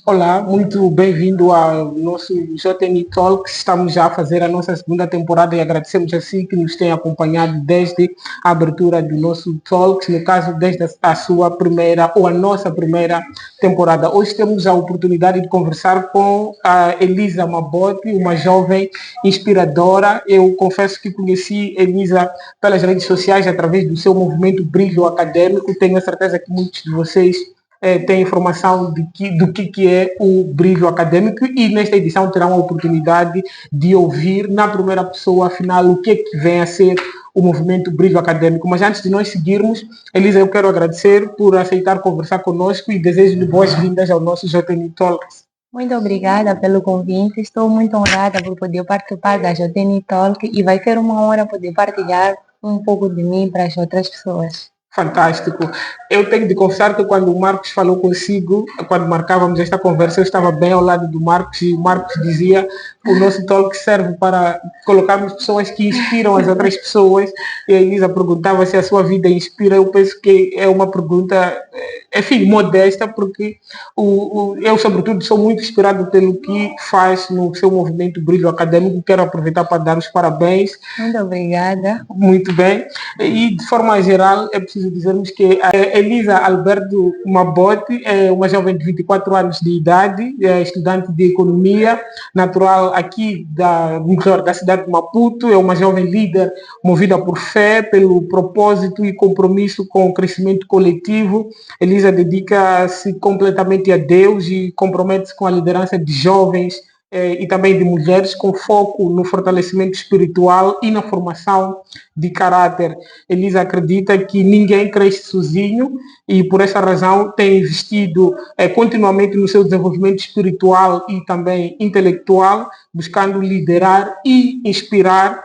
Olá, muito bem-vindo ao nosso JN Talks. Estamos já a fazer a nossa segunda temporada e agradecemos a si que nos tem acompanhado desde a abertura do nosso Talks, no caso, desde a sua primeira ou a nossa primeira temporada. Hoje temos a oportunidade de conversar com a Elisa Mabote, uma jovem inspiradora. Eu confesso que conheci Elisa pelas redes sociais através do seu movimento Brilho Acadêmico. Tenho a certeza que muitos de vocês tem informação do que é o brilho acadêmico e nesta edição terão a oportunidade de ouvir na primeira pessoa, afinal, o que vem a ser o movimento Brilho Acadêmico. Mas antes de nós seguirmos, Elisa, eu quero agradecer por aceitar conversar conosco e desejo-lhe boas-vindas ao nosso JN Talks. Muito obrigada pelo convite. Estou muito honrada por poder participar da JN Talk e vai ser uma honra poder partilhar um pouco de mim para as outras pessoas. Fantástico. Eu tenho de confessar que quando o Marcos falou consigo, quando marcávamos esta conversa, eu estava bem ao lado do Marcos e o Marcos dizia que o nosso talk serve para colocarmos pessoas que inspiram as outras pessoas. E a Elisa perguntava se a sua vida inspira. Eu penso que é uma pergunta, enfim, modesta, porque eu, sobretudo, sou muito inspirado pelo que faz no seu movimento Brilho Acadêmico. Quero aproveitar para dar os parabéns. Muito obrigada. Muito bem. E, de forma geral, é preciso dizermos que a Elisa Alberto Mabote é uma jovem de 24 anos de idade, é estudante de economia, natural aqui da cidade de Maputo, é uma jovem líder movida por fé, pelo propósito e compromisso com o crescimento coletivo. Elisa dedica-se completamente a Deus e compromete-se com a liderança de jovens e também de mulheres, com foco no fortalecimento espiritual e na formação de caráter. Elisa acredita que ninguém cresce sozinho e, por essa razão, tem investido continuamente no seu desenvolvimento espiritual e também intelectual, buscando liderar e inspirar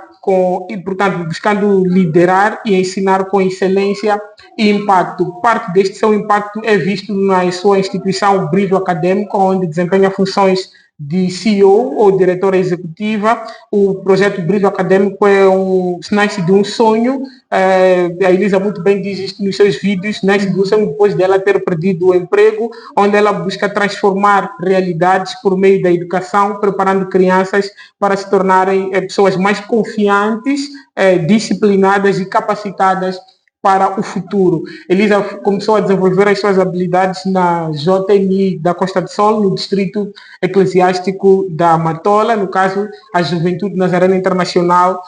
e, portanto, buscando liderar e ensinar com excelência e impacto. Parte deste seu impacto é visto na sua instituição Brilho Acadêmico, onde desempenha funções de CEO ou diretora executiva. O projeto Brilho Acadêmico nasce de um sonho. A Elisa muito bem diz isto nos seus vídeos, nasce de um sonho depois dela ter perdido o emprego, onde ela busca transformar realidades por meio da educação, preparando crianças para se tornarem pessoas mais confiantes, disciplinadas e capacitadas para o futuro. Elisa começou a desenvolver as suas habilidades na JNI da Costa do Sol, no Distrito Eclesiástico da Matola, no caso, a Juventude Nazarena Internacional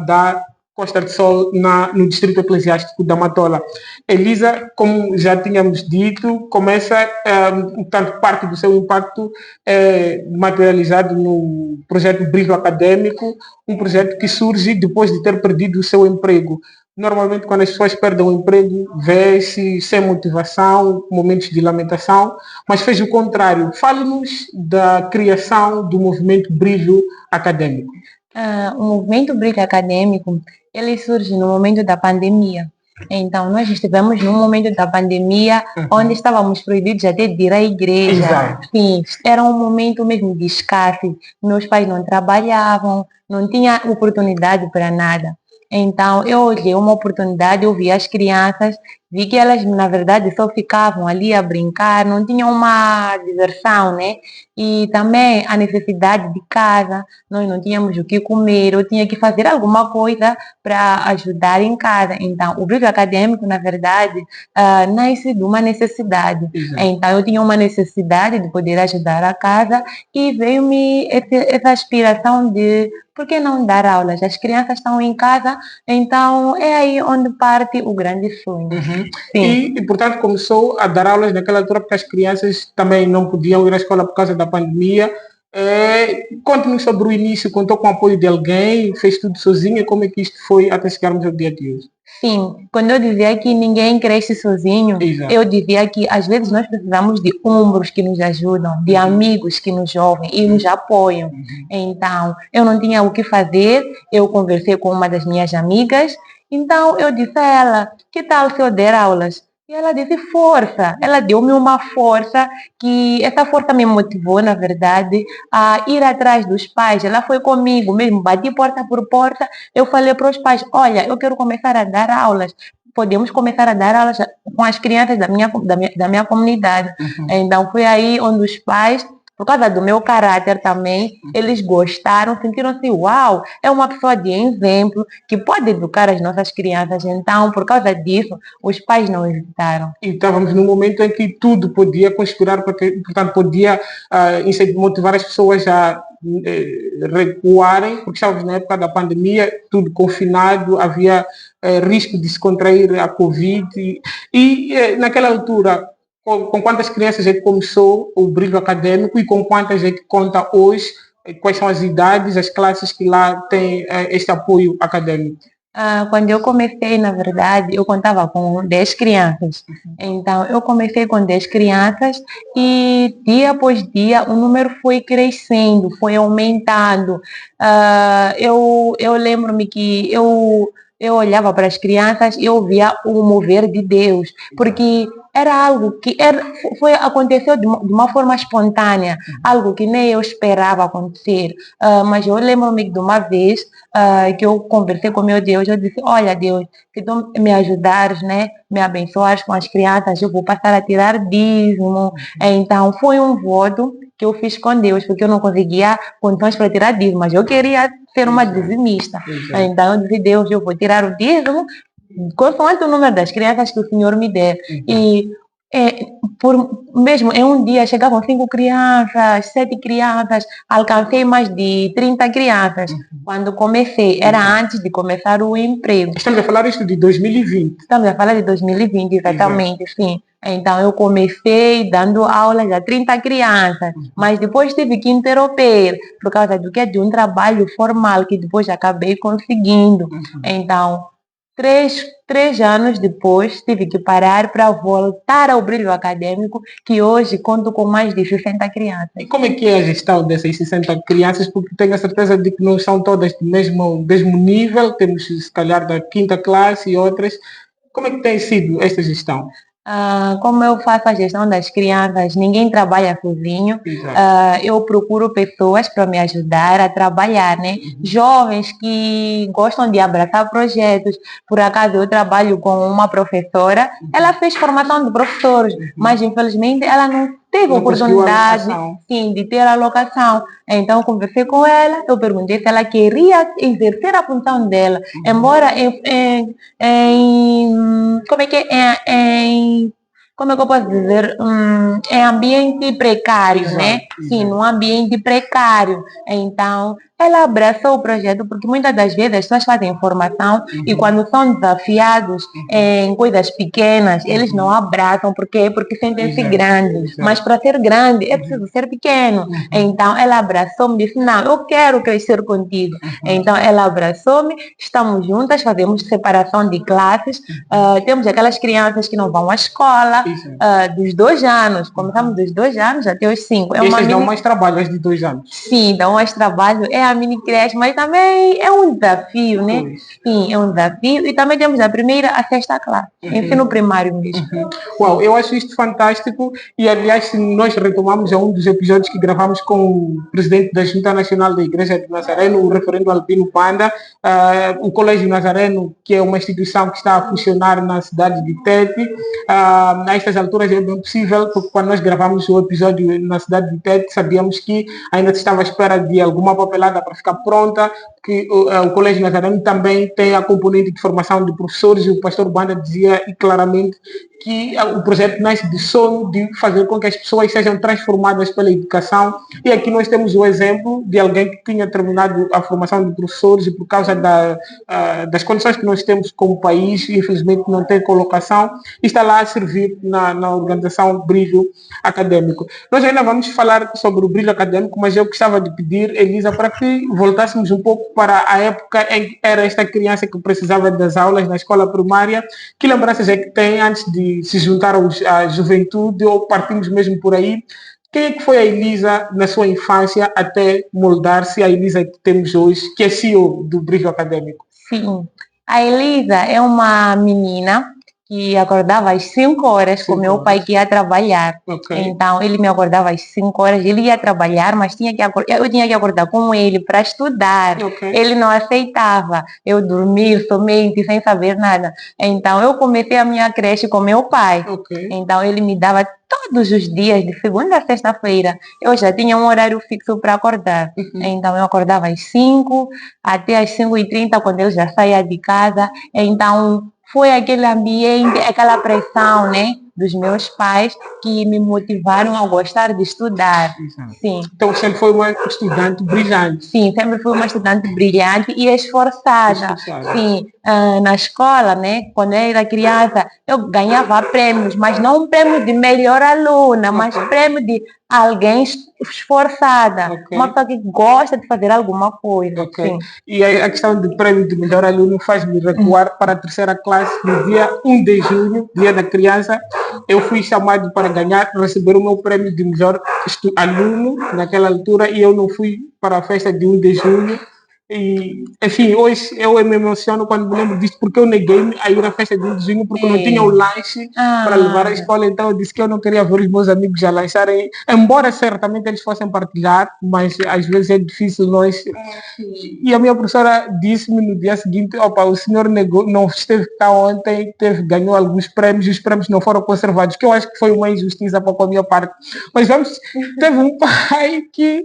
da Costa do Sol, no Distrito Eclesiástico da Matola. Elisa, como já tínhamos dito, começa, tanto parte do seu impacto materializado no projeto Brilho Acadêmico, um projeto que surge depois de ter perdido o seu emprego. Normalmente, quando as pessoas perdem o emprego, vê-se sem motivação, momentos de lamentação, mas fez o contrário. Fale-nos da criação do movimento Brilho Acadêmico. O movimento Brilho Acadêmico, ele surge no momento da pandemia. Então, nós estivemos num momento da pandemia onde estávamos proibidos até de ir à igreja. Exato. Sim, era um momento mesmo de escassez. Meus pais não trabalhavam, não tinha oportunidade para nada. Então, eu olhei uma oportunidade, eu vi as crianças, vi que elas, na verdade, só ficavam ali a brincar, não tinham uma diversão, né? E também a necessidade de casa, nós não tínhamos o que comer, eu tinha que fazer alguma coisa para ajudar em casa. Então, o brilho acadêmico, na verdade, nasce de uma necessidade. Exato. Então, eu tinha uma necessidade de poder ajudar a casa e veio-me essa aspiração de por que não dar aulas? As crianças estão em casa, então é aí onde parte o grande sonho. E, portanto, começou a dar aulas naquela altura porque as crianças também não podiam ir à escola por causa da pandemia. Conte-nos sobre o início, contou com o apoio de alguém, fez tudo sozinha, como é que isto foi até chegarmos ao dia de hoje? Sim, quando eu dizia que ninguém cresce sozinho, Exato. eu dizia que às vezes nós precisamos de ombros que nos ajudam, de amigos que nos ouvem e nos apoiam. Então, eu não tinha o que fazer, eu conversei com uma das minhas amigas, então eu disse a ela, que tal se eu der aulas? E ela disse, força. Ela deu-me uma força, que essa força me motivou, na verdade, a ir atrás dos pais. Ela foi comigo mesmo, bati porta por porta, eu falei para os pais, olha, eu quero começar a dar aulas. podemos começar a dar aulas com as crianças da minha comunidade. Então foi aí onde os pais, por causa do meu caráter também, eles gostaram, sentiram-se, uau, é uma pessoa de exemplo que pode educar as nossas crianças. Então, por causa disso, os pais não hesitaram. E estávamos num momento em que tudo podia conspirar, portanto, podia motivar as pessoas a recuarem, porque estávamos na época da pandemia, tudo confinado, havia risco de se contrair a Covid. Naquela altura, com quantas crianças é que começou o brilho acadêmico e com quantas é que conta hoje? Quais são as idades, as classes que lá têm este apoio acadêmico? Quando eu comecei, na verdade, eu contava com 10 crianças. Então, eu comecei com 10 crianças e dia após dia o número foi crescendo, foi aumentando. Eu lembro-me que eu olhava para as crianças e eu via o mover de Deus, porque era algo que aconteceu de uma forma espontânea, algo que nem eu esperava acontecer. Mas eu lembro-me de uma vez que eu conversei com meu Deus, eu disse, olha Deus, se tu me ajudares, né, me abençoares com as crianças, eu vou passar a tirar dízimo. Então foi um voto que eu fiz com Deus, porque eu não conseguia condições para tirar dízimo, mas eu queria ser uma dizimista. Então eu disse, Deus, eu vou tirar o dízimo consoante o número das crianças que o Senhor me der. E mesmo em um dia chegavam 5 crianças, 7 crianças, alcancei mais de 30 crianças. Quando comecei, era antes de começar o emprego. Estamos a falar isto de 2020. Estamos a falar de 2020, exatamente, sim. Então eu comecei dando aulas a 30 crianças, mas depois tive que interromper por causa de um trabalho formal que depois acabei conseguindo. Então, três anos depois, tive que parar para voltar ao brilho acadêmico, que hoje conto com mais de 60 crianças. E como é que é a gestão dessas 60 crianças? Porque tenho a certeza de que não são todas do mesmo nível, temos se calhar da quinta classe e outras. Como é que tem sido esta gestão? Como eu faço a gestão das crianças, ninguém trabalha sozinho. Eu procuro pessoas para me ajudar a trabalhar, né? Jovens que gostam de abraçar projetos. Por acaso eu trabalho com uma professora, ela fez formação de professores, mas infelizmente ela não teve oportunidade, sim, de ter alocação. Então, conversei com ela, eu perguntei se ela queria exercer a função dela, embora como é que eu posso dizer, em ambiente precário, né? Sim, num ambiente precário. Então, ela abraçou o projeto, porque muitas das vezes as pessoas fazem formação e quando são desafiados em coisas pequenas, eles não abraçam. Por quê? Porque sentem-se grandes. Mas para ser grande é preciso ser pequeno. Então ela abraçou-me e disse, não, eu quero crescer contigo. Então ela abraçou-me, estamos juntas, fazemos separação de classes. Temos aquelas crianças que não vão à escola, dos 2 anos. Começamos dos 2 anos até os 5. Dão mais trabalho, as de 2 anos. Sim, dão mais trabalho. É a mini creche, mas também é um desafio, né? Sim, é um desafio. E também temos da primeira à 6ª classe, ensino primário mesmo. Uau, eu acho isto fantástico e, aliás, nós retomamos um dos episódios que gravamos com o presidente da Junta Nacional da Igreja de Nazareno, o referendo Albino Panda, o Colégio Nazareno, que é uma instituição que está a funcionar na cidade de Tete. A estas alturas é bem possível, porque quando nós gravamos o episódio na cidade de Tete, sabíamos que ainda se estava à espera de alguma papelada para ficar pronta, que o Colégio Nazareno também tem a componente de formação de professores, e o pastor Banda dizia claramente que o projeto nasce de sonho de fazer com que as pessoas sejam transformadas pela educação. E aqui nós temos o exemplo de alguém que tinha terminado a formação de professores e por causa das condições que nós temos como país, infelizmente não tem colocação, e está lá a servir na organização Brilho Acadêmico. Nós ainda vamos falar sobre o Brilho Acadêmico, mas eu gostava de pedir, Elisa, para que voltássemos um pouco para a época em que era esta criança que precisava das aulas na escola primária. Que lembranças é que tem antes de se juntar à juventude, ou partimos mesmo por aí? Quem é que foi a Elisa na sua infância até moldar-se a Elisa que temos hoje, que é CEO do Brilho Acadêmico? Sim, a Elisa é uma menina que acordava às 5 horas com 5 meu pai horas. que ia trabalhar. Ok. Então, ele me acordava às 5 horas, ele ia trabalhar, mas eu tinha que acordar com ele para estudar. Ok. Ele não aceitava eu dormir somente, sem saber nada. Então, eu comecei a minha creche com meu pai. Ok. Então, ele me dava todos os dias, de segunda a sexta-feira. Eu já tinha um horário fixo para acordar. Uhum. Então, eu acordava às 5 até às 5h30, quando eu já saía de casa. Então, foi aquele ambiente, aquela pressão, né, dos meus pais que me motivaram a gostar de estudar. Exato. Sim. Então sempre foi uma estudante brilhante. Sim, sempre fui uma estudante brilhante e esforçada. Esforçada. Sim, na escola, né, quando eu era criança, eu ganhava prêmios, mas não um prêmio de melhor aluna, mas Ok. prêmio de alguém esforçada, Ok. uma pessoa que gosta de fazer alguma coisa. Ok. Sim. E a questão do prêmio de melhor aluno faz-me recuar para a terceira classe no dia 1 de junho, dia da criança. Eu fui chamado para receber o meu prêmio de melhor aluno naquela altura e eu não fui para a festa de 1 de junho. E, enfim, hoje eu me emociono quando me lembro disso, porque eu neguei-me a ir à festa de 1 de junho porque não tinha o lanche para levar à escola, então eu disse que eu não queria ver os meus amigos já lancharem, embora certamente eles fossem partilhar, mas às vezes é difícil nós. E a minha professora disse-me no dia seguinte: opa, o senhor negou, não esteve cá ontem, ganhou alguns prêmios e os prêmios não foram conservados, que eu acho que foi uma injustiça para com a minha parte. Mas teve um pai que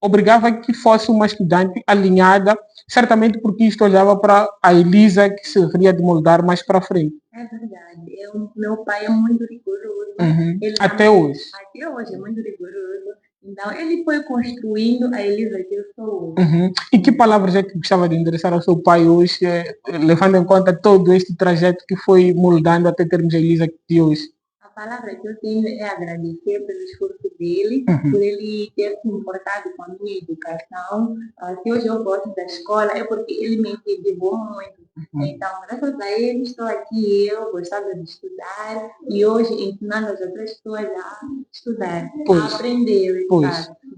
obrigava que fosse uma estudante alinhada, certamente porque isto olhava para a Elisa que se haveria de moldar mais para frente. É verdade. Meu pai é muito rigoroso. Uhum. Ele Até hoje. Até hoje é muito rigoroso. Então, ele foi construindo a Elisa que eu sou hoje. Uhum. E que palavras é que gostava de endereçar ao seu pai hoje, levando em conta todo este trajeto que foi moldando até termos a Elisa de hoje? A palavra que eu tenho é agradecer pelo esforço dele, Uhum. por ele ter se importado com a minha educação. Se hoje eu gosto da escola é porque ele me incentivou muito. Uhum. Então, graças a ele, estou aqui, eu gostava de estudar e hoje ensinando as outras pessoas a estudar, a aprender.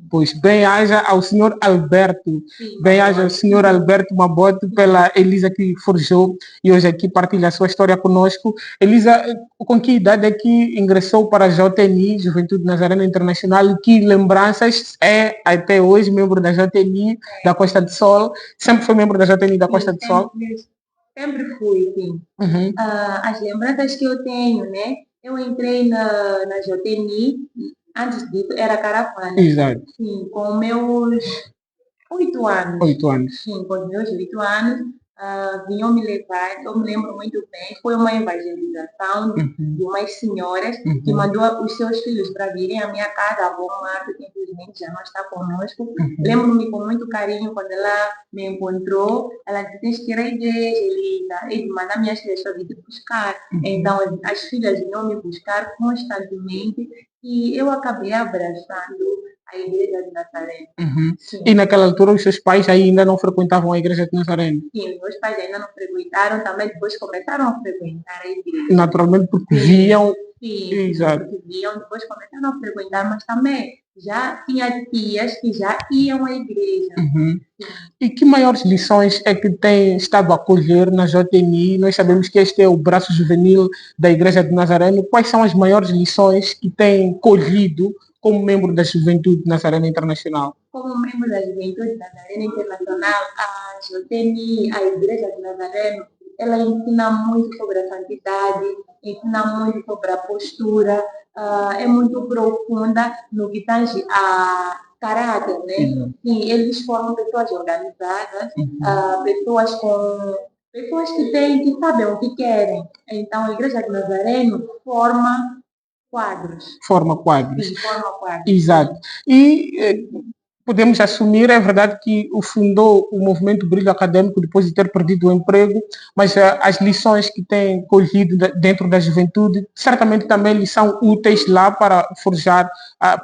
Pois, bem-aja ao senhor Alberto, bem-aja ao senhor Alberto Mabote pela Elisa que forjou e hoje aqui partilha a sua história conosco. Elisa, com que idade é que ingressou para a JNI, Juventude Nazarena Internacional, e que lembranças é até hoje membro da JNI da Costa do Sol? Sempre foi membro da JNI da Costa do Sol? Sempre fui, sim. Uhum. As lembranças que eu tenho, né? Eu entrei na JNI, antes disso era caravana. Exato. Sim, com meus 8 anos. 8 anos. Sim, com meus 8 anos. Vinham me levar, eu me lembro muito bem, foi uma evangelização de umas senhoras que mandou os seus filhos para virem à minha casa, a avó Marta, que infelizmente já não está conosco. Lembro-me com muito carinho quando ela me encontrou, ela disse: tens que ir à igreja, Elisa, e manda minhas filhas para vir te buscar. Então as filhas vinham me buscar constantemente e eu acabei abraçando a igreja de Nazaré. Uhum. E naquela altura os seus pais ainda não frequentavam a igreja de Nazaré? Sim, meus pais ainda não frequentaram, também depois começaram a frequentar a igreja. Naturalmente porque viam. Sim, exato. Porque viam, depois começaram a frequentar, mas também já tinha tias que já iam à igreja. Uhum. E que maiores lições é que tem estado a colher na JNI? Nós sabemos que este é o braço juvenil da Igreja de Nazareno. Quais são as maiores lições que tem colhido como membro da Juventude Nazarena Internacional? Como membro da Juventude Nazarena Internacional, a JNI, a Igreja de Nazareno, ela ensina muito sobre a santidade, ensina muito sobre a postura, é muito profunda no que tange a caráter, né? Sim, eles formam pessoas organizadas, pessoas que sabem o que querem. Então, a Igreja de Nazareno forma quadros. Forma quadros. Sim, forma quadros. Exato. E podemos assumir, é verdade que fundou o movimento Brilho Acadêmico depois de ter perdido o emprego, mas as lições que tem colhido dentro da juventude certamente também lhe são úteis lá para forjar,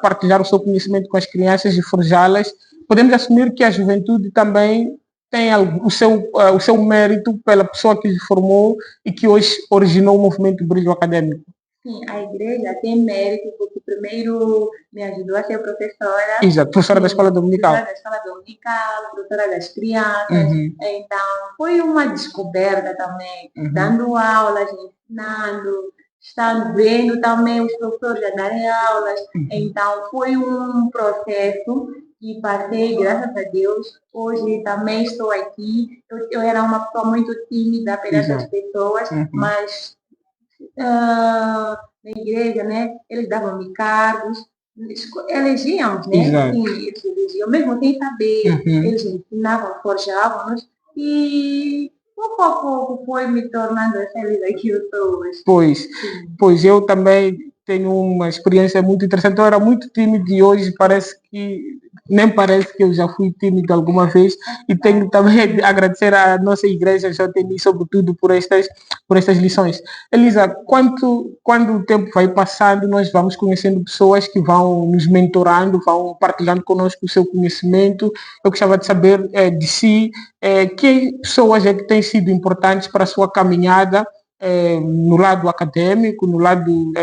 partilhar o seu conhecimento com as crianças e forjá-las. Podemos assumir que a juventude também tem o seu mérito pela pessoa que lhe formou e que hoje originou o movimento Brilho Acadêmico. Sim, a igreja tem mérito porque primeiro me ajudou a ser professora. Exato, professora da escola dominical. Professora da escola dominical, professora das crianças. Uhum. Então, foi uma descoberta também, dando aulas, ensinando, estando vendo também os professores a darem aulas. Então, foi um processo que passei, graças a Deus. Hoje também estou aqui. Eu era uma pessoa muito tímida perante as pessoas, mas na igreja, né? Eles davam-me cargos, elegíamos, né? Exato. Sim, eles elegiam, mesmo sem saber, eles ensinavam, forjavam-nos e pouco a pouco foi me tornando essa vida que eu sou hoje. Pois eu também tenho uma experiência muito interessante. Eu era muito tímido e hoje nem parece que eu já fui tímido alguma vez, e tenho também de agradecer à nossa igreja JTNI, sobretudo por estas lições. Elisa, quando o tempo vai passando, nós vamos conhecendo pessoas que vão nos mentorando, vão partilhando conosco o seu conhecimento. Eu gostava de saber de si, que pessoas é que têm sido importantes para a sua caminhada, no lado acadêmico, no lado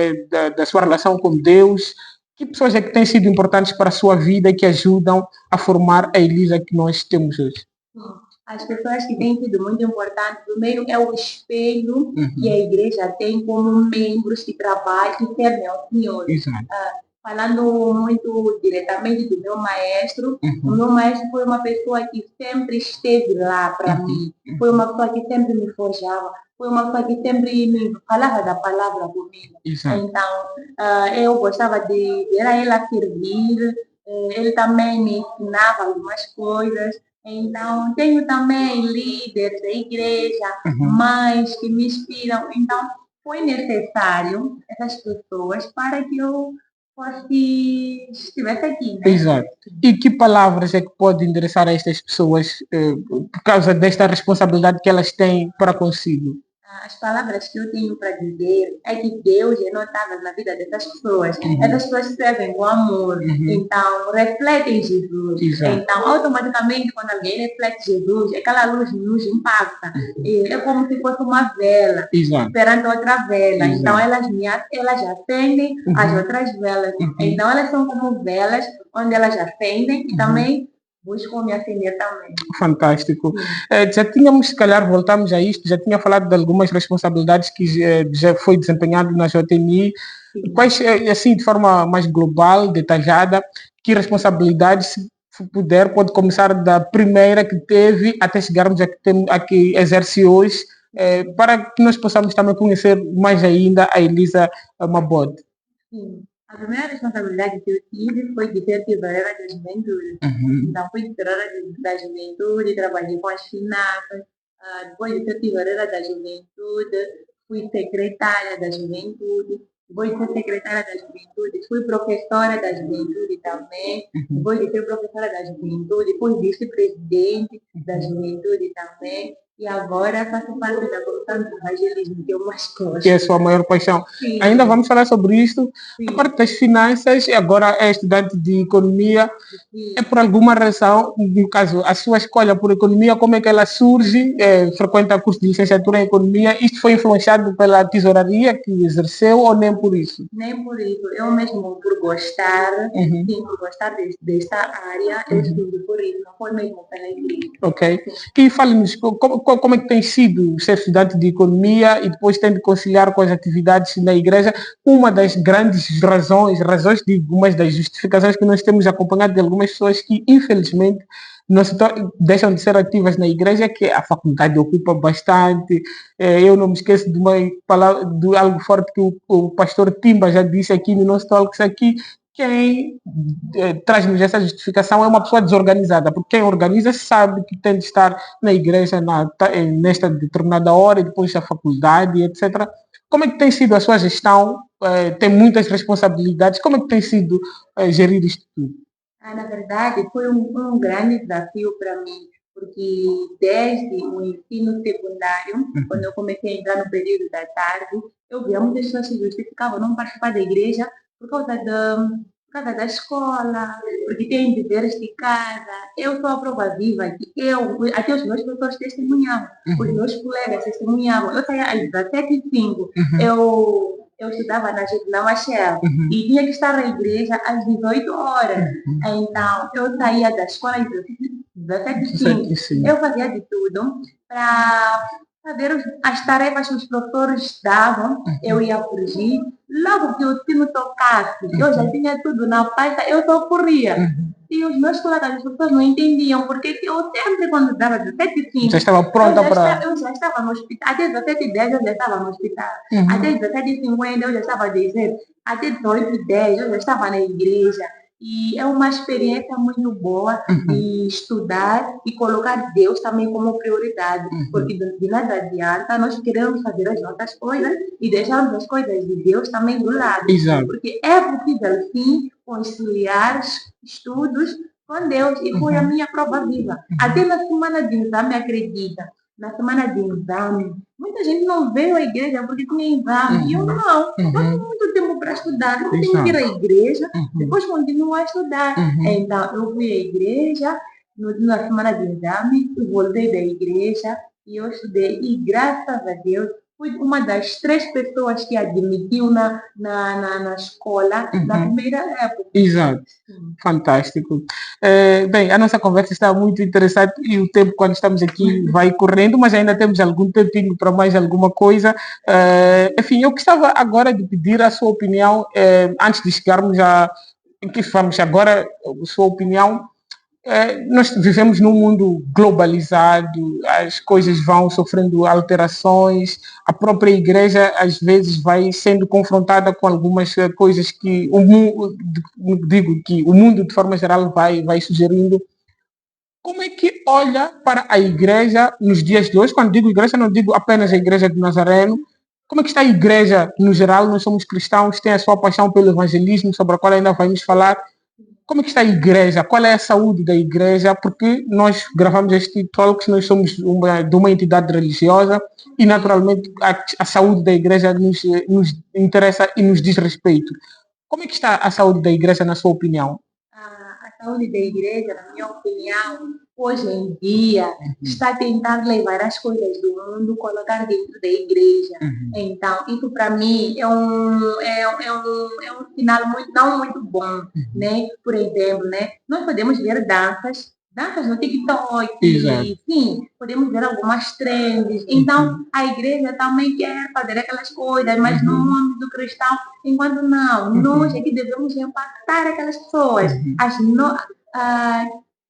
da sua relação com Deus. Que pessoas é que têm sido importantes para a sua vida e que ajudam a formar a Elisa que nós temos hoje? As pessoas que têm sido muito importantes, primeiro é o espelho que a igreja tem como membros que trabalham e servem ao Senhor. Falando muito diretamente do meu maestro, o meu maestro foi uma pessoa que sempre esteve lá para mim, foi uma pessoa que sempre me forjava, foi uma pessoa que sempre me falava da palavra comigo. Então, eu gostava de ver a ela servir, ele também me ensinava algumas coisas. Então, tenho também líderes da igreja, mães que me inspiram. Então, foi necessário essas pessoas para que eu estivesse aqui, né? Exato. E que palavras é que pode endereçar a estas pessoas por causa desta responsabilidade que elas têm para consigo? As palavras que eu tenho para dizer é que Deus é notável na vida dessas pessoas. Essas pessoas servem com amor, então refletem Jesus. Então, automaticamente, quando alguém reflete Jesus, aquela luz nos impacta. É como se fosse uma vela esperando outra vela. Então, elas acendem as outras velas. Então, elas são como velas onde elas acendem e também buscam me acender também. Fantástico. Já tínhamos, se calhar, voltamos a isto, já tinha falado de algumas responsabilidades que já foi desempenhado na JTNI. Quais, assim, de forma mais global, detalhada, que responsabilidades, se puder, pode começar da primeira que teve até chegarmos a que exerce hoje, para que nós possamos também conhecer mais ainda a Elisa Mabode? Sim. A primeira responsabilidade que eu tive foi de ser tesoureira da juventude. Então, fui tesoureira da juventude, trabalhei com as finanças. Depois de ser tesoureira da juventude, fui secretária da juventude. Depois de ser secretária da juventude, fui professora da juventude também. Depois de ser professora da juventude, fui vice-presidente da juventude também. E agora faço parte da comissão de evangelismo, que eu mais gosto. Que é a sua maior paixão. Sim. Ainda vamos falar sobre isso. A parte das finanças, agora é estudante de economia. É por alguma razão, no caso, a sua escolha por economia, como é que ela surge? Frequenta curso de licenciatura em economia. Isto foi influenciado pela tesouraria que exerceu ou nem por isso? Nem por isso. Eu mesmo, por gostar, sim, por gostar desta área, eu estudo por isso. Não foi mesmo pela igreja. Ok. E fale-nos, como é que tem sido ser estudante de economia e depois tem de conciliar com as atividades na igreja? Uma das grandes razões de algumas das justificações que nós temos acompanhado de algumas pessoas que, infelizmente, não deixam de ser ativas na igreja, que a faculdade ocupa bastante. Eu não me esqueço de uma palavra, de algo forte que o pastor Timba já disse aqui no nosso talk aqui. Quem traz-nos essa justificação é uma pessoa desorganizada, porque quem organiza sabe que tem de estar na igreja nesta determinada hora e depois da faculdade, etc. Como é que tem sido a sua gestão? Tem muitas responsabilidades. Como é que tem sido gerir isto tudo? Na verdade, foi um grande desafio para mim, porque desde o ensino secundário, quando eu comecei a entrar no período da tarde, eu via muitas pessoas se justificavam não participar da igreja por causa da escola, porque tem deveres de casa. Eu sou a prova viva que até os meus professores testemunhavam, os meus colegas testemunhavam. Eu saía às 17h05, eu eu estudava na Machel e tinha que estar na igreja às 18 horas. Então, eu saía da escola às 17h05. Sim. Eu fazia de tudo para saber as tarefas que os professores davam. Eu ia fugir. Logo que o sino tocasse, eu já tinha tudo na pasta, eu só corria. E os meus colegas, as pessoas não entendiam, porque eu sempre, quando dava 17h05, Já estava pronta para... eu já estava no hospital. Até 17h10 eu já estava no hospital. Até 17h50 eu já estava a dizer. Até 18h10 eu já estava na igreja. E é uma experiência muito boa de estudar e colocar Deus também como prioridade. Porque de nada adianta nós queremos fazer as nossas coisas e deixarmos as coisas de Deus também do lado. Exato. Porque é possível, sim, conciliar estudos com Deus. E foi a minha prova viva. Até na semana de exame, acredita. Na semana de exame, muita gente não veio à igreja porque tinha exame. E eu não. Eu tenho muito tempo para estudar. Eu tenho que ir à igreja, depois continuo a estudar. Então, eu fui à igreja na semana de exame, eu voltei da igreja e eu estudei. E graças a Deus, fui uma das 3 pessoas que admitiu na escola na primeira época. Exato. Fantástico. Bem, a nossa conversa está muito interessante e o tempo, quando estamos aqui, vai correndo, mas ainda temos algum tempinho para mais alguma coisa. Enfim, eu gostava agora de pedir a sua opinião, antes de chegarmos em que vamos agora, a sua opinião. Nós vivemos num mundo globalizado, as coisas vão sofrendo alterações, a própria igreja às vezes vai sendo confrontada com algumas coisas que o mundo de forma geral vai sugerindo. Como é que olha para a igreja nos dias de hoje? Quando digo igreja, não digo apenas a igreja de Nazareno. Como é que está a igreja no geral? Nós somos cristãos, tem a sua paixão pelo evangelismo, sobre a qual ainda vamos falar. Como é que está a igreja? Qual é a saúde da igreja? Porque nós gravamos este talk, nós somos de uma entidade religiosa e, naturalmente, a saúde da igreja nos interessa e nos diz respeito. Como é que está a saúde da igreja, na sua opinião? A saúde da igreja, na minha opinião, hoje em dia, está a tentar levar as coisas do mundo, colocar dentro da igreja. Então, isso para mim é um sinal não muito bom, né? Por exemplo, né? Nós podemos ver danças no TikTok, sim, podemos ver algumas trends. Então, a igreja também quer fazer aquelas coisas, mas no âmbito cristão, enquanto não, nós é que devemos impactar aquelas pessoas.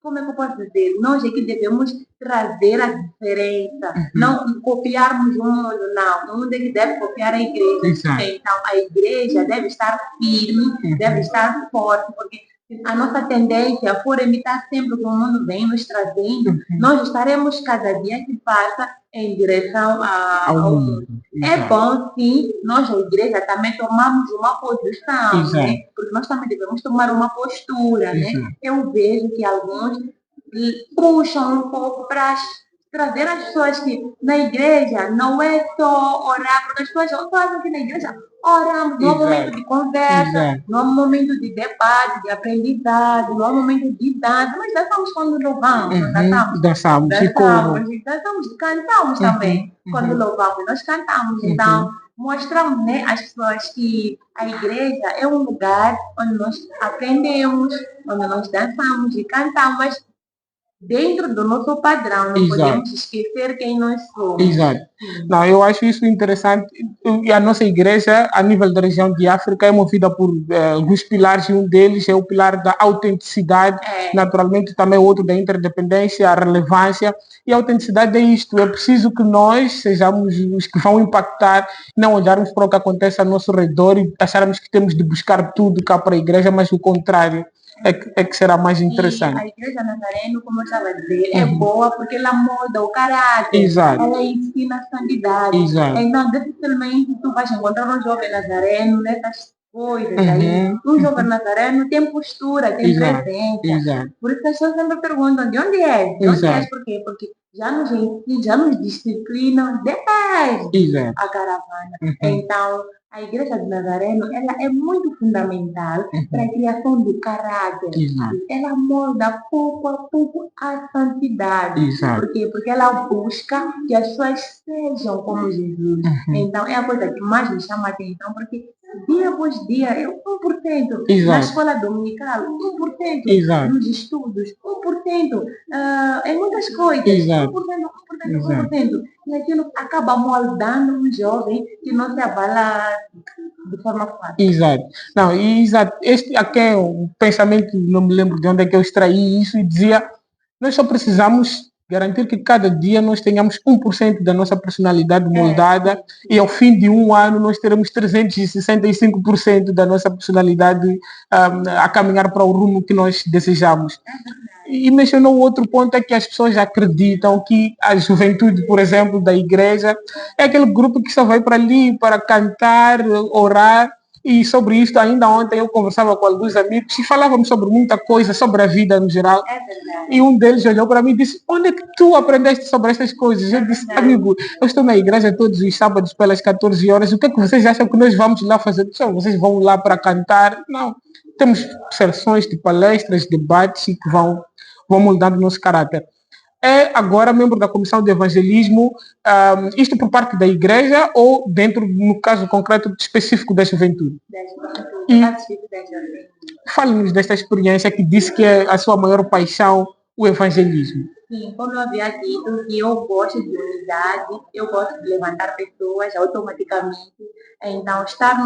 Como é que eu posso dizer? Nós é que devemos trazer a diferença, não copiarmos o mundo, não. O mundo é que deve copiar a igreja. Então, a igreja deve estar firme, deve estar forte, porque a nossa tendência for imitar sempre o que o mundo vem nos trazendo, nós estaremos cada dia que passa em direção ao mundo. É bom, sim, nós, a igreja, também tomamos uma posição, né? Porque nós também devemos tomar uma postura, né? Eu vejo que alguns puxam um pouco para trazer as pessoas que na igreja não é só orar, porque as pessoas só acham que na igreja oramos, não é um momento de conversa, não é um momento de debate, de aprendizado, não é um momento de dança, mas dançamos quando louvamos, dançamos, cantamos também, quando louvamos, nós cantamos, então mostramos, né, às pessoas que a igreja é um lugar onde nós aprendemos, onde nós dançamos e cantamos, mas dentro do nosso padrão, não podemos esquecer quem nós somos. Exato. Não, eu acho isso interessante. E a nossa igreja, a nível da região de África, é movida por alguns pilares, e um deles é o pilar da autenticidade, naturalmente também o outro da interdependência, a relevância. E a autenticidade é isto, é preciso que nós sejamos os que vão impactar, não olharmos para o que acontece ao nosso redor e acharmos que temos de buscar tudo cá para a igreja, mas o contrário. É que será mais interessante. E a igreja Nazareno, como eu estava a dizer, é boa porque ela molda o caráter, ela ensina a santidade. Então, dificilmente tu vais encontrar um jovem Nazareno nessas coisas aí. Um jovem Nazareno tem postura, tem presença. Por isso as pessoas sempre perguntam, de onde és? De onde és? Por quê? Porque já nos disciplinam desde Exato. a caravana. Uhum. Então, a Igreja de Nazareno, ela é muito fundamental para a criação do caráter. Exato. Ela molda pouco a pouco a santidade. Exato. Por quê? Porque ela busca que as pessoas sejam como Jesus. Então, é a coisa que mais me chama a atenção, porque dia após dia, é 1%. Na Exato. escola dominical, 1%. Exato. Nos estudos, 1%. Em muitas coisas, Exato. 1%, 1%, Exato. 1%. E aquilo acaba moldando um jovem que não trabalha de forma fácil. Exato. Não, exato. Este aqui é um pensamento, não me lembro de onde é que eu extraí isso, e dizia: nós só precisamos garantir que cada dia nós tenhamos 1% da nossa personalidade moldada, e ao fim de um ano nós teremos 365% da nossa personalidade a caminhar para o rumo que nós desejamos. E mencionou outro ponto, é que as pessoas acreditam que a juventude, por exemplo, da igreja, é aquele grupo que só vai para ali para cantar, orar. E sobre isto, ainda ontem eu conversava com alguns amigos e falávamos sobre muita coisa, sobre a vida no geral. E um deles olhou para mim e disse: onde é que tu aprendeste sobre estas coisas? Eu disse: amigo, eu estou na igreja todos os sábados pelas 14 horas, o que é que vocês acham que nós vamos lá fazer? Só vocês vão lá para cantar? Não. Temos sessões de palestras, debates que vão moldando o nosso caráter. É agora membro da Comissão de Evangelismo, isto por parte da igreja ou dentro, no caso concreto, específico da juventude? E fale-nos desta experiência que disse que é a sua maior paixão, o evangelismo. Sim, como eu havia dito, que eu gosto de unidade, eu gosto de levantar pessoas automaticamente. Então, estar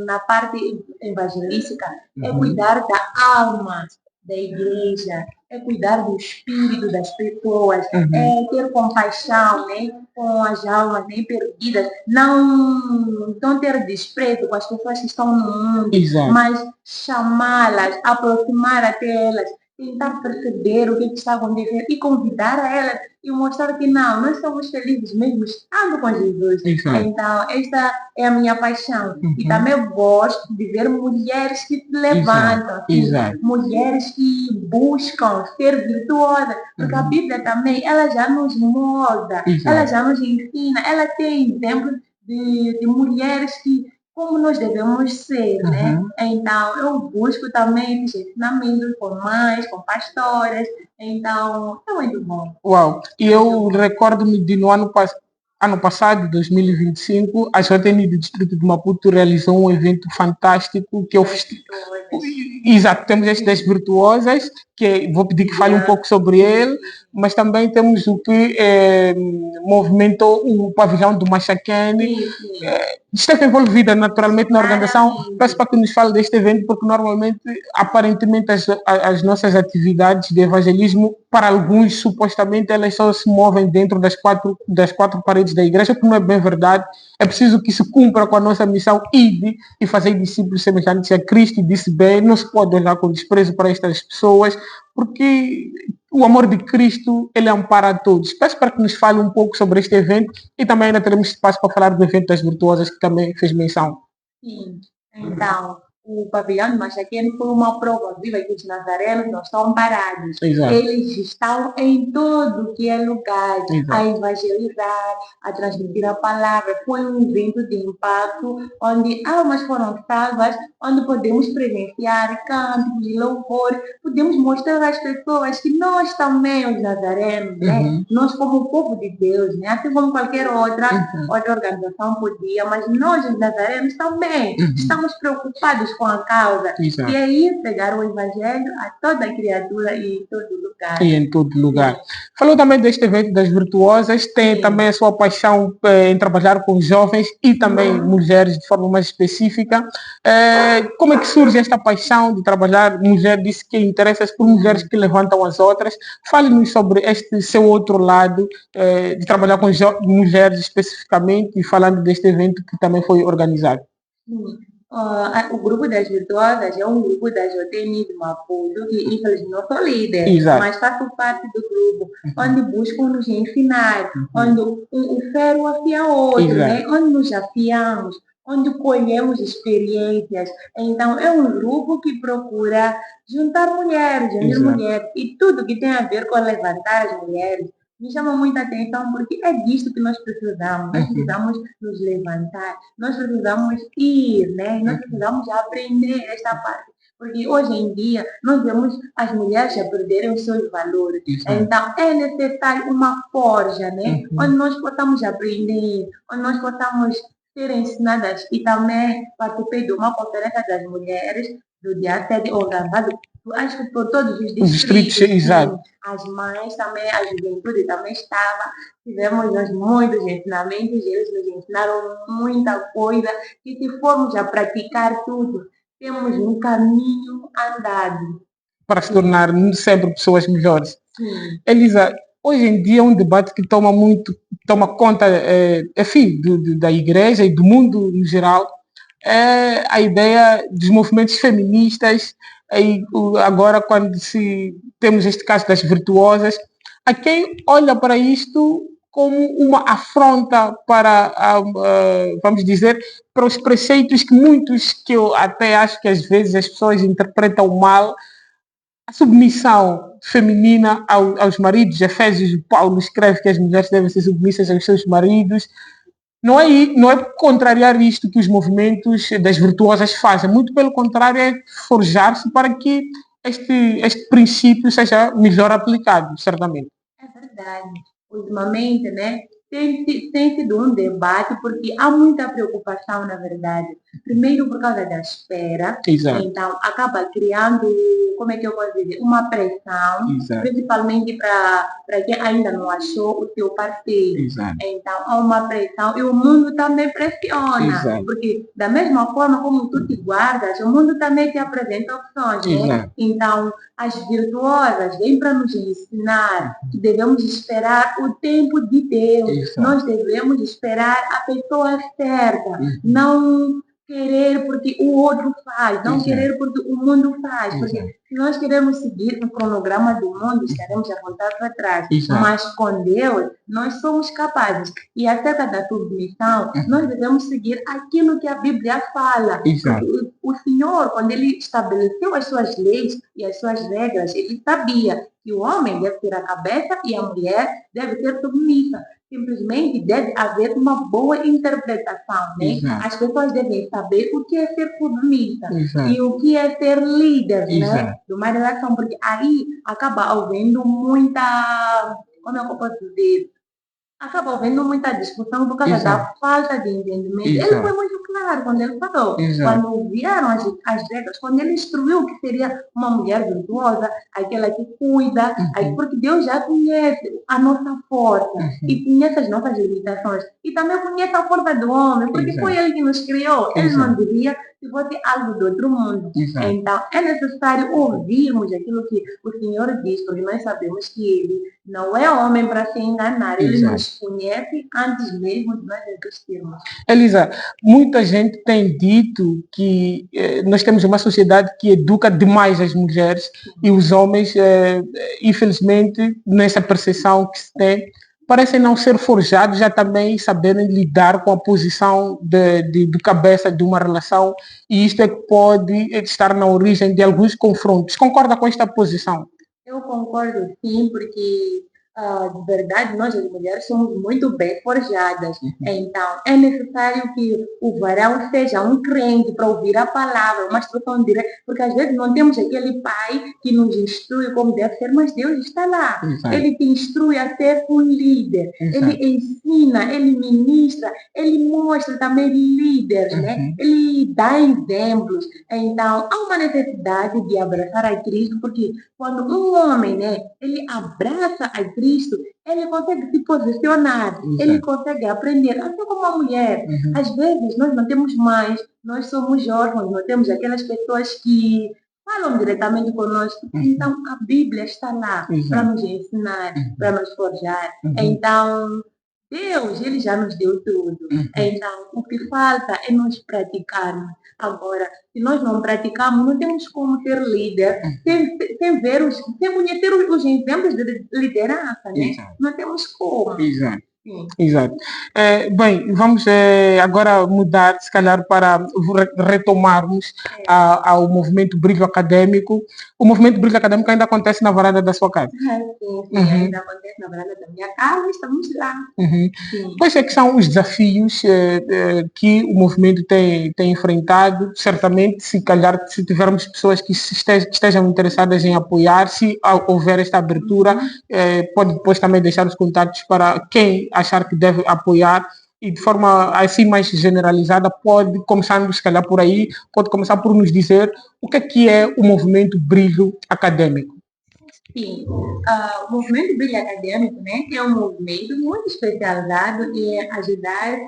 na parte evangelística é cuidar da alma da igreja, é cuidar do espírito das pessoas, é ter compaixão, né, com as almas, né, perdidas, não ter desprezo com as pessoas que estão no mundo, Exato. mas chamá-las, aproximar até elas, tentar perceber o que está acontecendo e convidar a elas e mostrar que não, nós somos felizes mesmo estando com Jesus. Exato. Então, esta é a minha paixão. E também gosto de ver mulheres que se levantam, Exato. mulheres que buscam ser virtuosas, porque a Bíblia também, ela já nos molda, ela já nos ensina, ela tem exemplos de mulheres que como nós devemos ser, né? Então, eu busco também esses ensinamentos com mães, com pastoras. Então, é muito bom. Uau! E eu recordo-me de no ano passado, 2025, a JTN do Distrito de Maputo realizou um evento fantástico que eu fiz. Exato, temos estas virtuosas, que vou pedir que fale um pouco sobre ele, mas também temos o que movimentou o pavilhão do Machacane. Esteve envolvida naturalmente na organização. Peço para que nos fale deste evento, porque normalmente, aparentemente, as nossas atividades de evangelismo, para alguns, supostamente, elas só se movem dentro das quatro paredes da igreja, que não é bem verdade. É preciso que se cumpra com a nossa missão e fazer discípulos semelhantes a Cristo. E disse bem, não se pode olhar com desprezo para estas pessoas, porque o amor de Cristo, ele ampara a todos. Peço para que nos fale um pouco sobre este evento e também ainda teremos espaço para falar do evento das virtuosas, que também fez menção. Sim, então, o pavilhão de Machaquene foi uma prova viva que os nazarenos não estão parados. Exato. Eles estão em todo que é lugar, Exato. a evangelizar, a transmitir a palavra. Foi um evento de impacto, onde almas foram salvas, onde podemos presenciar cantos e louvor, podemos mostrar às pessoas que nós também, os nazarenos, né? Nós como o povo de Deus, né? Assim como qualquer outra organização podia, mas nós, os nazarenos, também estamos preocupados com a causa, Exato. que é ir pregar o evangelho a toda criatura e em todo lugar. E em todo lugar. Falou também deste evento das virtuosas, tem também a sua paixão em trabalhar com jovens e também mulheres de forma mais específica. Como é que surge esta paixão de trabalhar? Mulher disse que interessa-se por mulheres que levantam as outras. Fale-nos sobre este seu outro lado, de trabalhar com mulheres especificamente, e falando deste evento que também foi organizado. O grupo das virtuosas é um grupo da JTN de Maputo, que infelizmente não sou líder, Exato. mas faço parte do grupo, onde buscam nos ensinar, onde um ferro afia outro, né? Onde nos afiamos, onde colhemos experiências. Então, é um grupo que procura juntar mulheres, unir mulheres, e tudo que tem a ver com levantar as mulheres, me chama muita atenção porque é disto que nós precisamos. Nós precisamos nos levantar, nós precisamos ir, né? Nós precisamos aprender esta parte. Porque hoje em dia nós vemos as mulheres a perderem os seus valores. Então é necessário uma forja, né? Onde nós possamos aprender, onde nós possamos ser ensinadas. E também participei de uma conferência das mulheres do dia 7 organizado, acho que por todos os distritos, exato. as mães também, a juventude também estava, tivemos nós muitos ensinamentos, eles nos ensinaram muita coisa, e se formos a praticar tudo, temos um caminho andado. Para se tornar sempre pessoas melhores. Sim. Elisa, hoje em dia é um debate que toma conta, enfim, da igreja e do mundo no geral, é a ideia dos movimentos feministas, e agora quando temos este caso das virtuosas, há quem olha para isto como uma afronta para, vamos dizer, para os preceitos que eu até acho que às vezes as pessoas interpretam mal, a submissão feminina aos maridos. Efésios, Paulo escreve que as mulheres devem ser submissas aos seus maridos. Não é contrariar isto que os movimentos das virtuosas fazem, muito pelo contrário, é forjar-se para que este princípio seja melhor aplicado, certamente. É verdade. Ultimamente, né, tem sido um debate porque há muita preocupação, na verdade. Primeiro por causa da espera, Exato. Então acaba criando, como é que eu posso dizer, uma pressão, Exato. Principalmente para quem ainda não achou o seu parceiro. Exato. Então há uma pressão e o mundo também pressiona, Exato. Porque da mesma forma como tu te guardas, o mundo também te apresenta opções, né? Então as virtuosas vêm para nos ensinar que devemos esperar o tempo de Deus. Nós devemos esperar a pessoa certa, não querer porque o outro faz, não querer porque o mundo faz. Porque se nós queremos seguir o cronograma do mundo, estaremos a voltar para trás. Mas com Deus, nós somos capazes. E acerca da submissão, nós devemos seguir aquilo que a Bíblia fala. O Senhor, quando Ele estabeleceu as suas leis e as suas regras, Ele sabia que o homem deve ter a cabeça e a mulher deve ser submissa. Simplesmente deve haver uma boa interpretação, né? As pessoas devem saber o que é ser submissa e o que é ser líder, né? De uma relação, porque aí acaba havendo muita, como é que eu posso dizer? Acaba havendo muita discussão por causa da falta de entendimento. Ele foi muito claro quando ele falou. Quando vieram as regras, quando ele instruiu que seria uma mulher virtuosa, aquela que cuida, porque Deus já conhece a nossa força e conhece as nossas limitações. E também conhece a força do homem, porque foi ele que nos criou. Ele não diria se fosse algo do outro mundo. Então, é necessário ouvirmos aquilo que o Senhor diz, porque nós sabemos que Ele não é homem para se enganar. Ele nos conhece antes mesmo de nós existirmos. Elisa, muita gente tem dito que nós temos uma sociedade que educa demais as mulheres e os homens, infelizmente, nessa percepção que se tem, parecem não ser forjados já também saberem lidar com a posição de cabeça de uma relação, e isto é que pode estar na origem de alguns confrontos. Concorda com esta posição? Eu concordo sim, porque de verdade nós as mulheres somos muito bem forjadas. Então é necessário que o varão seja um crente para ouvir a palavra, uma instrução direta, porque às vezes não temos aquele pai que nos instrui como deve ser, mas Deus está lá. Ele te instrui a ser um líder. Ele ensina, ele ministra, ele mostra também líderes, né? Ele dá exemplos. Então há uma necessidade de abraçar a Cristo, porque quando um homem, né, ele abraça a Cristo, ele consegue se posicionar, ele consegue aprender, assim como a mulher. Às vezes nós não temos mães, nós somos órfãos, não temos aquelas pessoas que falam diretamente conosco. Então a Bíblia está lá para nos ensinar, para nos forjar. Então Deus, Ele já nos deu tudo. Então o que falta é nós praticarmos. Agora, se nós não praticamos, não temos como ser líder, sem conhecer os exemplos de liderança, né? Não temos como. Sim. Exato. Bem, vamos agora mudar, se calhar, para retomarmos ao movimento Brilho Acadêmico. O movimento Brilho Acadêmico ainda acontece na varanda da sua casa. Sim, Uhum. ainda acontece na varanda da minha casa, estamos lá. Uhum. Sim. Quais é que são os desafios que o movimento tem enfrentado? Certamente, se calhar, se tivermos pessoas que estejam interessadas em apoiar, se houver esta abertura, pode depois também deixar os contatos para quem achar que deve apoiar e de forma assim mais generalizada pode, começando se calhar por aí, pode começar por nos dizer o que é o movimento Brilho Acadêmico. Sim, o movimento Brilho Acadêmico, né, é um movimento muito especializado em ajudar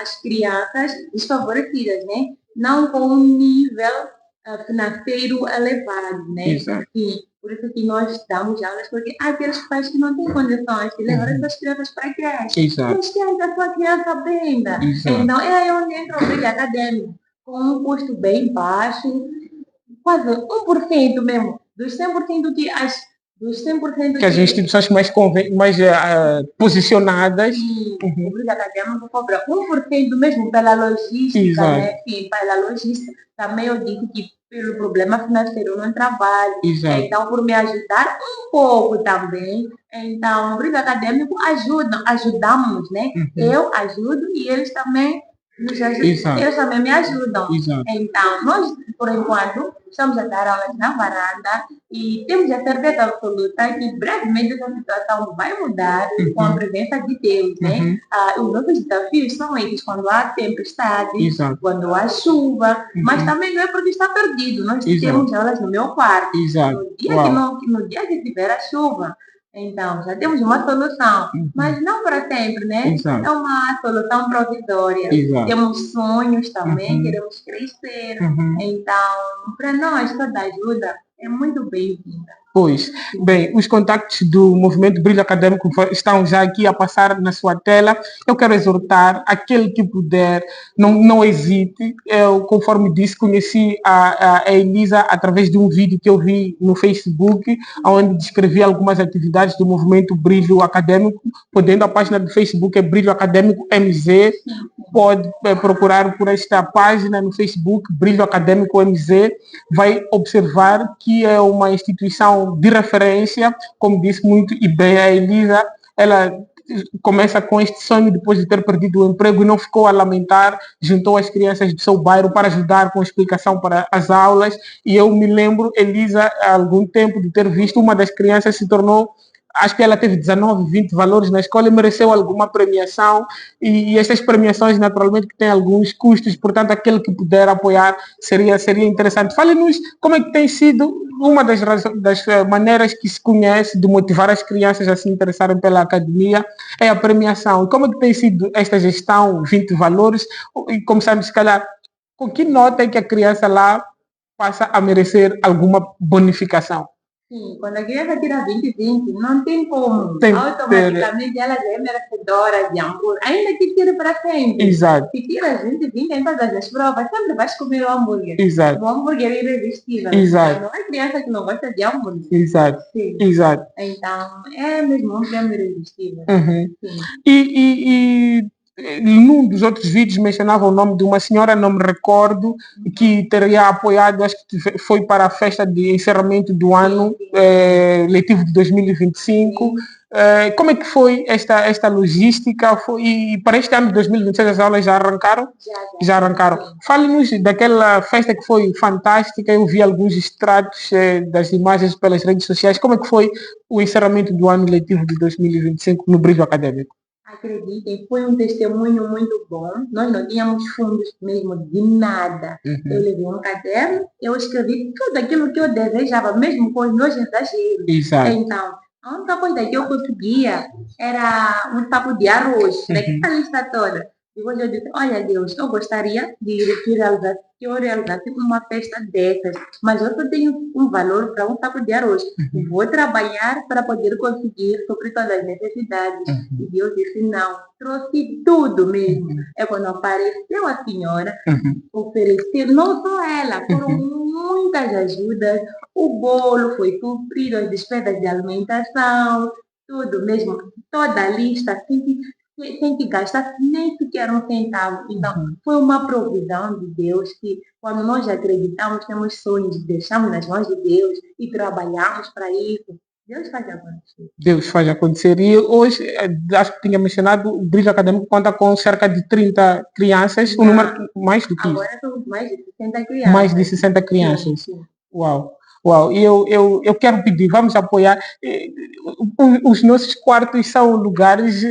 as crianças desfavorecidas, né, não com um nível financeiro elevado, né. Exato. Sim, por isso que nós damos aulas, porque há aqueles pais que não têm condições de levar essas crianças para a creche. Exato. Eles querem que a sua criança aprenda. Exato. Então, é aí onde entra o Brilho Acadêmico, com um custo bem baixo, quase 1% mesmo, dos 100% dos 100% Que as instituições mais posicionadas. o Brilho Acadêmico cobra 1% mesmo pela logística, Exato. né? Sim, pela logística. Também eu digo que pelo problema financeiro eu não trabalho. Exato. Então, por me ajudar um pouco também, então o Brilho Acadêmico ajudamos, né? Eu ajudo e eles também nos ajudam. Exato. Eles também me ajudam. Exato. Então, nós, por enquanto, estamos a dar aulas na varanda e temos a certeza absoluta que brevemente essa situação vai mudar com a presença de Deus, né? Os nossos desafios são esses, quando há tempestade, Exato. quando há chuva, mas também não é porque está perdido. Nós temos aulas no meu quarto. Exato. No dia que tiver a chuva, então já temos uma solução, mas não para sempre, né? Exato. É uma solução provisória. Exato. Temos sonhos também, queremos crescer. Então, para nós, toda ajuda é muito bem-vinda. Pois, bem, os contactos do Movimento Brilho Acadêmico estão já aqui a passar na sua tela. Eu quero exortar aquele que puder, não hesite. Eu, conforme disse, conheci a Elisa através de um vídeo que eu vi no Facebook, onde descrevi algumas atividades do Movimento Brilho Acadêmico. Podendo, a página do Facebook é Brilho Acadêmico MZ. Pode procurar por esta página no Facebook, Brilho Acadêmico MZ. Vai observar que é uma instituição de referência, como disse muito e bem a Elisa, ela começa com este sonho depois de ter perdido o emprego e não ficou a lamentar, juntou as crianças do seu bairro para ajudar com a explicação para as aulas e eu me lembro, Elisa, há algum tempo de ter visto uma das crianças se tornou, acho que ela teve 19, 20 valores na escola e mereceu alguma premiação e essas premiações naturalmente que têm alguns custos, portanto aquele que puder apoiar seria interessante. Fale-nos como é que tem sido uma das maneiras que se conhece de motivar as crianças a se interessarem pela academia é a premiação. Como é que tem sido esta gestão, 20 valores e começando se calhar com que nota é que a criança lá passa a merecer alguma bonificação? Sim, quando a criança tira 20, não tem como. Tem automaticamente ela já é merecedora de hambúrguer, ainda que tire para sempre. Exato. Se tira 20 em todas as provas, sempre vais comer o hambúrguer. Exato. O hambúrguer é irresistível. Exato. Não é criança que não gosta de hambúrguer. Exato. Sim. Exato. Então, é mesmo um prêmio irresistível. Sim. E num dos outros vídeos mencionava o nome de uma senhora, não me recordo, que teria apoiado, acho que foi para a festa de encerramento do ano letivo de 2025. Como é que foi esta logística? E para este ano de 2026 as aulas já arrancaram? Já arrancaram. Fale-nos daquela festa que foi fantástica. Eu vi alguns extratos das imagens pelas redes sociais. Como é que foi o encerramento do ano letivo de 2025 no Brilho Acadêmico? Acreditem, foi um testemunho muito bom. Nós não tínhamos fundos mesmo de nada. Eu levei um caderno, eu escrevi tudo aquilo que eu desejava, mesmo com os meus exageros. Exato. Então, a única coisa que eu conseguia era um saco de arroz, naquela lista toda. Depois eu disse, olha Deus, eu gostaria que eu realizasse uma festa dessas, mas eu só tenho um valor para um saco de arroz. Vou trabalhar para poder conseguir sobre todas as necessidades. E Deus disse, não, trouxe tudo mesmo. É quando apareceu a senhora, ofereceu, não só ela, foram muitas ajudas, o bolo foi suprido, as despesas de alimentação, tudo mesmo, toda a lista, sem que gastar nem sequer um centavo. Então, foi uma provisão de Deus que, quando nós acreditamos, temos sonhos, deixamos nas mãos de Deus e trabalhamos para isso. Deus faz acontecer. Deus faz acontecer. E hoje, acho que tinha mencionado, o Brilho Acadêmico conta com cerca de 30 crianças, um número mais do que isso. Agora são mais de 60 crianças. Mais de 60 crianças. Sim. Uau! Uau, e eu quero pedir, vamos apoiar. Os nossos quartos são lugares,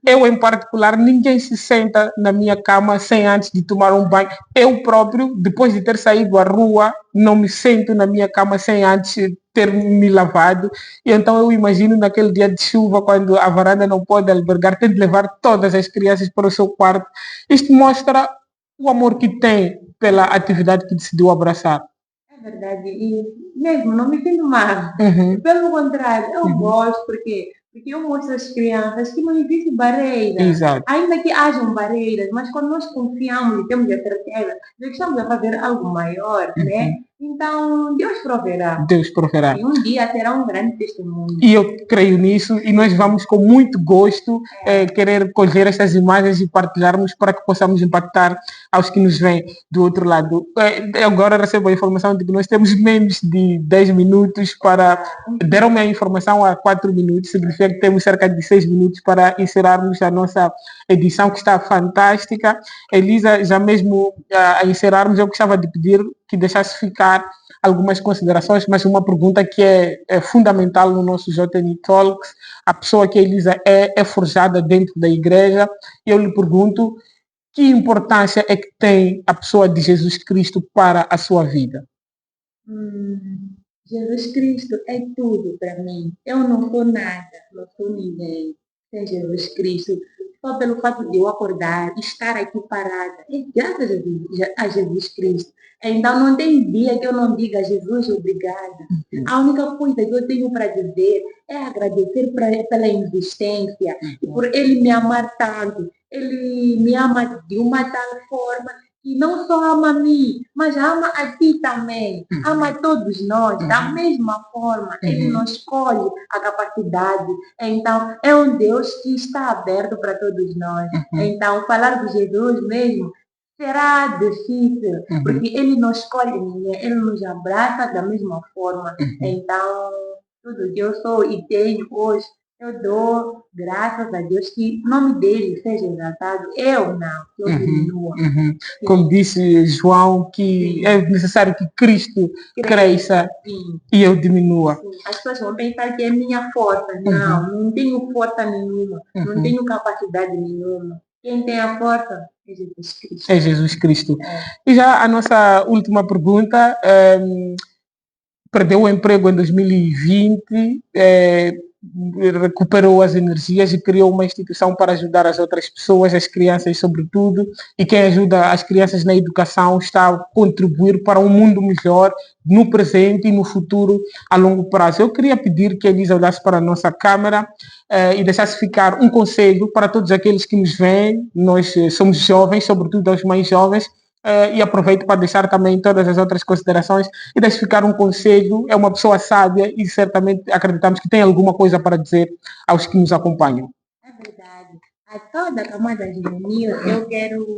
eu em particular, ninguém se senta na minha cama sem antes de tomar um banho. Eu próprio, depois de ter saído à rua, não me sento na minha cama sem antes ter me lavado. E então eu imagino naquele dia de chuva, quando a varanda não pode albergar, tem de levar todas as crianças para o seu quarto. Isto mostra o amor que tem pela atividade que decidiu abraçar. É verdade, e mesmo não me sinto mal. Uhum. Pelo contrário, eu gosto porque eu mostro às crianças que não existe barreira. Exato. Ainda que hajam barreiras, mas quando nós confiamos e temos a certeza de que estamos a fazer algo maior, né? Então, Deus proverá. Deus proverá. E um dia terá um grande testemunho. E eu creio nisso e nós vamos com muito gosto querer colher estas imagens e partilharmos para que possamos impactar aos que nos vêm do outro lado. Agora recebo a informação de que nós temos menos de 10 minutos para... Deram-me a informação há 4 minutos, significa que temos cerca de 6 minutos para encerrarmos a nossa edição, que está fantástica. Elisa, já mesmo a encerrarmos, eu gostava de pedir que deixasse ficar algumas considerações, mas uma pergunta que é fundamental no nosso JN Talks. A pessoa que a Elisa é forjada dentro da igreja. Eu lhe pergunto, que importância é que tem a pessoa de Jesus Cristo para a sua vida? Jesus Cristo é tudo para mim. Eu não sou nada, não sou ninguém sem Jesus Cristo. Só pelo fato de eu acordar, estar aqui parada, é graças a Jesus Cristo. Então não tem dia que eu não diga a Jesus obrigada. A única coisa que eu tenho para dizer é agradecer pela existência e por Ele me amar tanto. Ele me ama de uma tal forma que não só ama a mim, mas ama a ti também. Ama a todos nós da mesma forma. Ele não escolhe a capacidade. Então, é um Deus que está aberto para todos nós. Então, falar de Jesus mesmo será difícil, porque Ele não escolhe ninguém. Ele nos abraça da mesma forma. Então, tudo que eu sou e tenho hoje, eu dou graças a Deus que o nome dele seja exaltado. Eu não, que eu diminua. Como disse João, que é necessário que Cristo cresça e eu diminua. Sim. As pessoas vão pensar que é minha força. Não tenho força nenhuma. Não tenho capacidade nenhuma. Quem tem a força é Jesus Cristo. É Jesus Cristo. E já a nossa última pergunta. Perdeu o emprego em 2020, recuperou as energias e criou uma instituição para ajudar as outras pessoas, as crianças sobretudo, e quem ajuda as crianças na educação está a contribuir para um mundo melhor no presente e no futuro a longo prazo. Eu queria pedir que a Elisa olhasse para a nossa câmara e deixasse ficar um conselho para todos aqueles que nos veem. Nós somos jovens, sobretudo aos mais jovens, e aproveito para deixar também todas as outras considerações e deixe ficar um conselho. É uma pessoa sábia e certamente acreditamos que tem alguma coisa para dizer aos que nos acompanham. É verdade. A toda a camada juvenil, eu quero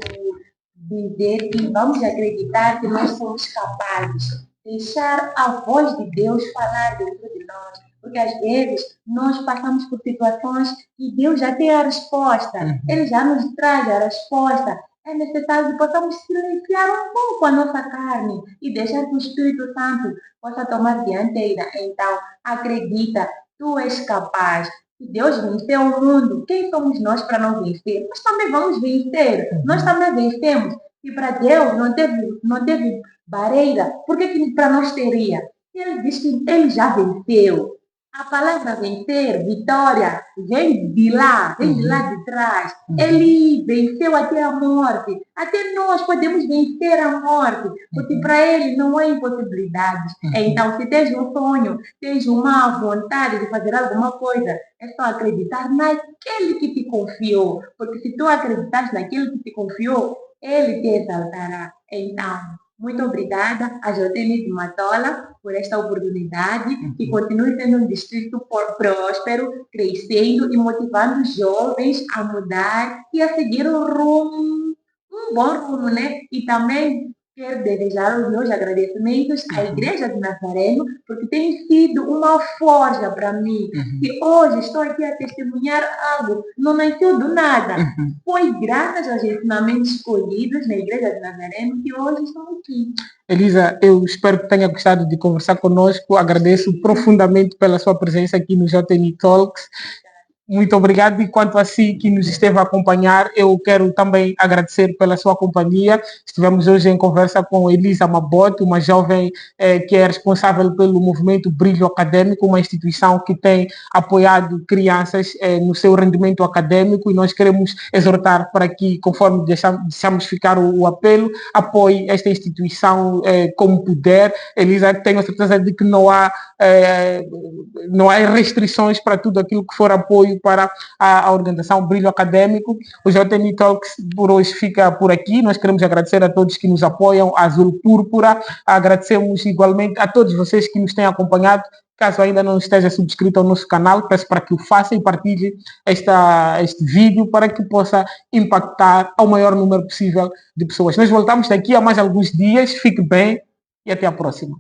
dizer que vamos acreditar que nós somos capazes de deixar a voz de Deus falar dentro de nós. Porque às vezes nós passamos por situações que Deus já tem a resposta. Ele já nos traz a resposta. É necessário que possamos silenciar um pouco a nossa carne e deixar que o Espírito Santo possa tomar dianteira. Então, acredita, tu és capaz. Se Deus venceu o mundo, quem somos nós para não vencer? Nós também vamos vencer. Nós também vencemos. E para Deus não teve barreira, por que para nós teria? Ele diz que ele já venceu. A palavra vencer, vitória, vem de lá de trás. Ele venceu até a morte. Até nós podemos vencer a morte, porque para ele não há impossibilidades. Então, se tens um sonho, tens uma vontade de fazer alguma coisa, é só acreditar naquele que te confiou. Porque se tu acreditas naquele que te confiou, ele te exaltará. Então, Muito obrigada a JN de Matola por esta oportunidade e continue sendo um distrito próspero, crescendo e motivando os jovens a mudar e a seguir um bom rumo, né? E também quero desejar os meus agradecimentos à Igreja de Nazareno, porque tem sido uma forja para mim. E hoje estou aqui a testemunhar algo, não nasceu do nada. Foi graças aos ensinamentos escolhidos na Igreja de Nazareno que hoje estou aqui. Elisa, eu espero que tenha gostado de conversar conosco. Agradeço profundamente pela sua presença aqui no JN Talks. Muito obrigado. E quanto a si que nos esteve a acompanhar, eu quero também agradecer pela sua companhia. Estivemos hoje em conversa com Elisa Mabote, uma jovem que é responsável pelo movimento Brilho Acadêmico, uma instituição que tem apoiado crianças no seu rendimento acadêmico, e nós queremos exortar para que, conforme deixamos ficar o apelo, apoie esta instituição como puder. Elisa, tenho certeza de que não há restrições para tudo aquilo que for apoio para a organização Brilho Acadêmico. O JN Talks por hoje fica por aqui. Nós queremos agradecer a todos que nos apoiam, a Azul Púrpura. Agradecemos igualmente a todos vocês que nos têm acompanhado. Caso ainda não esteja subscrito ao nosso canal, peço para que o faça e partilhe este vídeo para que possa impactar ao maior número possível de pessoas. Nós voltamos daqui a mais alguns dias. Fique bem e até a próxima.